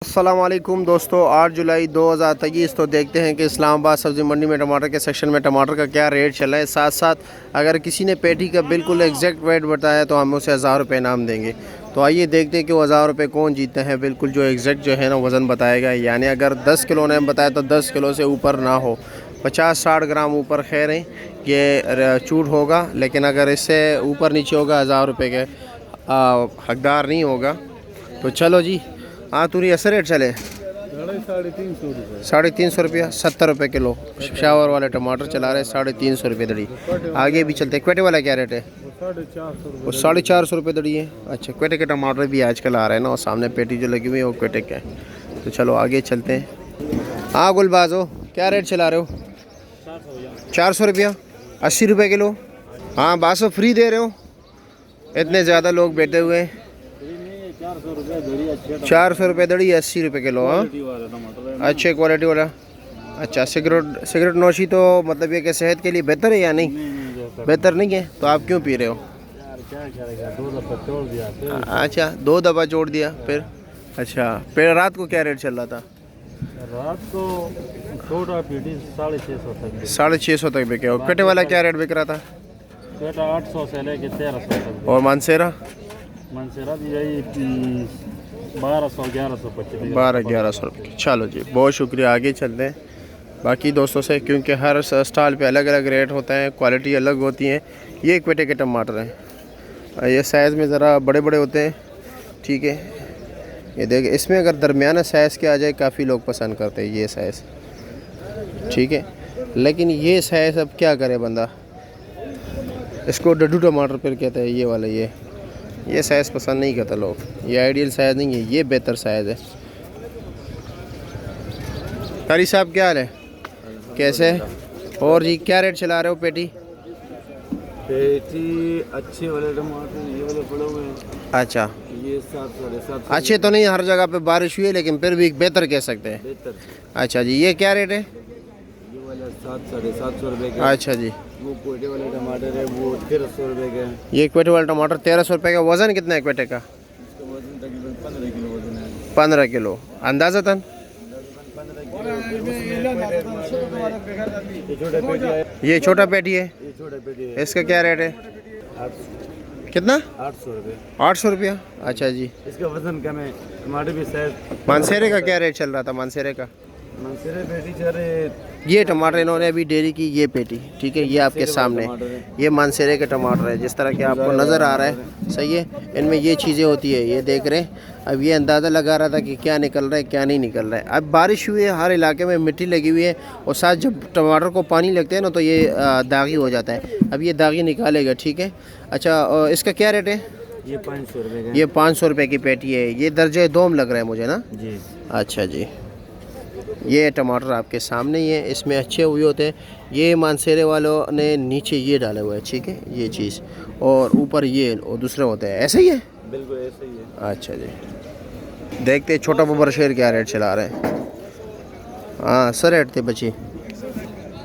अस्सलामुअलैकुम दोस्तों, 8 जुलाई 2023। तो देखते हैं कि इस्लामाबाद सब्ज़ी मंडी में टमाटर के सेक्शन में टमाटर का क्या रेट चला है। साथ साथ अगर किसी ने पेटी का बिल्कुल एग्जैक्ट रेट बताया तो हम उसे 1000 रुपये इनाम देंगे। तो आइए देखते हैं कि वो 1000 रुपये कौन जीतते हैं। बिल्कुल जो एग्जैक्ट जो है ना वज़न बताएगा, यानी अगर 10 किलो ने बताया तो 10 किलो से ऊपर ना हो, 50-60 ग्राम ऊपर खैर है ये छूट होगा, लेकिन अगर इससे ऊपर नीचे होगा 1000 रुपये के हकदार नहीं होगा। तो चलो जी, हाँ तुरी ऐसा रेट चले 350 रुपया, 70 रुपये किलो शावर वाले टमाटर चला रहे 350 रुपये दड़ी। आगे भी चलते हैं। क्वेटे वाला क्या रेट है? वो 450 रुपये दड़ी है। अच्छा, क्वेटे के टमाटर भी आजकल आ रहे हैं ना, और सामने पेटी जो लगी हुई है वो क्वेटे का है। तो चलो आगे चलते हैं। हाँ गुलबाजो, क्या रेट चला रहे हो? 400 रुपया, 80 रुपये किलो। हाँ बासो फ्री दे रहे हो? इतने ज़्यादा लोग बैठे हुए हैं। 400 रुपये दड़ी, 80 रुपये किलो। हाँ अच्छे क्वालिटी वाला। अच्छा, सिगरेट नोशी तो मतलब ये कि सेहत के लिए बेहतर है या नहीं? बेहतर नहीं है तो आप क्यों पी रहे हो? अच्छा, 2 दफ़ा जोड़ दिया फिर। अच्छा, फिर रात को क्या रेट चल रहा था? रात को छोटा पीटी 650 तक 650 तक बिके। और कटे वाला क्या रेट बिक रहा था? 800 से लेके 1300 तक। और मानसेरा? मनसेरा भी यही 1200-1125। 1200-1100 रुपये। चलो जी, बहुत शुक्रिया। आगे चलते हैं बाकी दोस्तों से, क्योंकि हर स्टॉल पे अलग अलग रेट होता है, क्वालिटी अलग होती है। ये क्वेटे के टमाटर हैं, ये साइज़ में ज़रा बड़े बड़े होते हैं। ठीक है, ये देखिए, इसमें अगर दरमियाना साइज़ के आ जाए काफ़ी लोग पसंद करते हैं ये साइज़। ठीक है, लेकिन ये साइज़ अब क्या करे बंदा, इसको डड्डू टमाटर फिर कहते हैं। ये वाला ये साइज़ पसंद नहीं करता लोग, ये आइडियल साइज़ नहीं है, ये बेहतर साइज़ है। कारी साहब क्या हाल है, कैसे? और जी क्या रेट चला रहे हो पेटी? पेटी अच्छे वाले टमाटर ये वाले पड़े हुए हैं। अच्छा, ये 7-7.5। अच्छे तो नहीं, हर जगह पे बारिश हुई है, लेकिन फिर भी बेहतर कह सकते हैं। बेहतर। अच्छा जी, ये क्या रेट है? ये वाला 7-750 रुपये का। अच्छा जी, वो क्वेटे वाले टमाटर है वो 1300 रुपये का है। ये क्वेटे वाला टमाटर 1300 रुपये का। वज़न कितना है क्वेटे का? इसका वजन तकरीबन 15 किलो वजन है। 15 किलो अंदाज़तन। ये छोटा पेटी है। ये छोटा पेटी है, ये छोटा पेटी है। इसका क्या रेट है? 800 कितना? 800 रुपये। 800 रुपया। अच्छा जी, इसका वजन कम है। टमाटर भी साइज। मानसेरे का क्या रेट चल रहा था? मानसेरे का मनसेरे पेटी चल रहे। ये टमाटर इन्होंने अभी डेरी की, ये पेटी। ठीक है, ये आपके सामने ये मानसेरे के टमाटर है, जिस तरह के आपको नज़र आ रहा है। सही है, इनमें ये चीज़ें होती है, ये देख रहे हैं। अब ये अंदाज़ा लगा रहा था कि क्या निकल रहा है क्या नहीं निकल रहा है। अब बारिश हुई है, हर इलाके में मिट्टी लगी हुई है, और साथ जब टमाटर को पानी लगते हैं ना तो ये दागी हो जाता है। अब ये दागी निकालेगा। ठीक है, अच्छा, और इसका क्या रेट है? ये 500 रुपये का। ये 500 रुपये की पेटी है। ये दर्जे दोम लग रहा है मुझे ना जी। अच्छा जी, ये टमाटर आपके सामने ही है, इसमें अच्छे हुए होते हैं। ये मानसेरे वालों ने नीचे ये डाले हुए हैं। ठीक है, ये चीज़, और ऊपर ये और दूसरे होते हैं। ऐसे ही है? बिल्कुल ऐसे ही है। अच्छा जी, देखते हैं छोटा बबर शेर क्या रेट चला रहे हैं। हाँ सर, रेट थे बची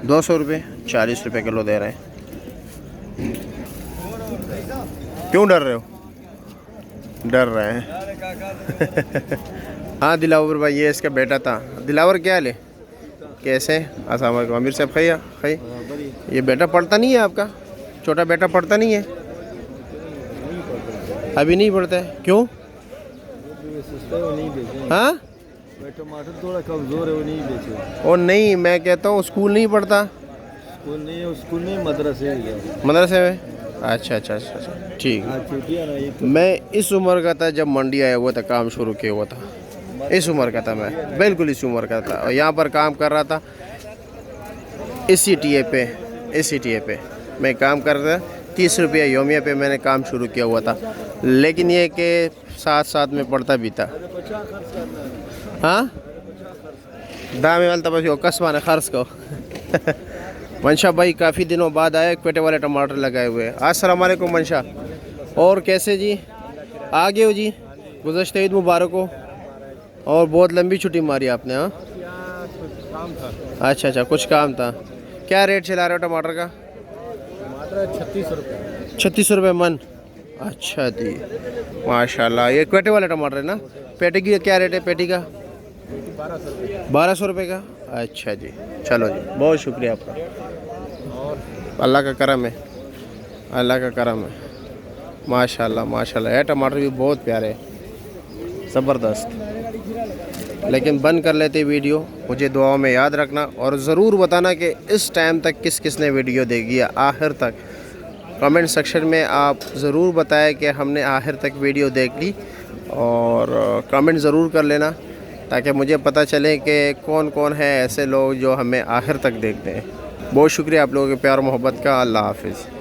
200 रुपये, 40 रुपये किलो दे रहे हैं। क्यों डर रहे हो? डर रहे हैं हाँ दिलावर भाई, ये इसका बेटा था। दिलावर क्या ले, कैसे? अस्सलाम वालेकुम आमिर साहब, खैया खै। ये बेटा पढ़ता नहीं है आपका? छोटा बेटा पढ़ता नहीं है? अभी नहीं पढ़ता है, क्यों? हाँ, टमाटर थोड़ा कमज़ोर है, वो नहीं बेचे। और नहीं, मैं कहता हूँ स्कूल नहीं पढ़ता? स्कूल नहीं मदरसे मदरसे में। अच्छा अच्छा अच्छा अच्छा, ठीक है। मैं इस उम्र का था जब मंडी आया हुआ था, काम शुरू किया हुआ था। इस उम्र का था मैं, बिल्कुल इस उम्र का था, और यहाँ पर काम कर रहा था इस CTA पे मैं काम कर रहा था। 30 रुपया योमिया पे मैंने काम शुरू किया हुआ था, लेकिन ये कि साथ साथ में पढ़ता भी था। हाँ, दामे वाला बस यो कसमाने खर्च को मंशा भाई काफ़ी दिनों बाद आए, क्वेटे वाले टमाटर लगाए हुए हैं। अस्सलाम वालेकुम मंशा, और कैसे जी? आ गए हो जी? गुज़श्ता ईद मुबारक हो। और बहुत लंबी छुट्टी मारी आपने? हाँ, अच्छा अच्छा, कुछ काम था। क्या रेट चला रहे हो टमाटर का? टमाटर 36 रुपये। 36 रुपये मन। अच्छा जी, माशाल्लाह। ये क्वेटे वाला टमाटर है ना? पेटी की क्या रेट है पेटी का? ₹1200 का। अच्छा जी, चलो जी, बहुत शुक्रिया आपका। अल्लाह का करम है, अल्लाह का करम है। माशाल्लाह माशाल्लाह, ये टमाटर भी बहुत प्यारे हैं, ज़बरदस्त। लेकिन बंद कर लेते वीडियो, मुझे दुआओं में याद रखना और ज़रूर बताना कि इस टाइम तक किस किस ने वीडियो देखी है आखिर तक। कमेंट सेक्शन में आप ज़रूर बताएं कि हमने आखिर तक वीडियो देख ली, और कमेंट ज़रूर कर लेना ताकि मुझे पता चले कि कौन कौन है ऐसे लोग जो हमें आखिर तक देखते हैं। बहुत शुक्रिया आप लोगों के प्यार मोहब्बत का। अल्लाह हाफ़िज़।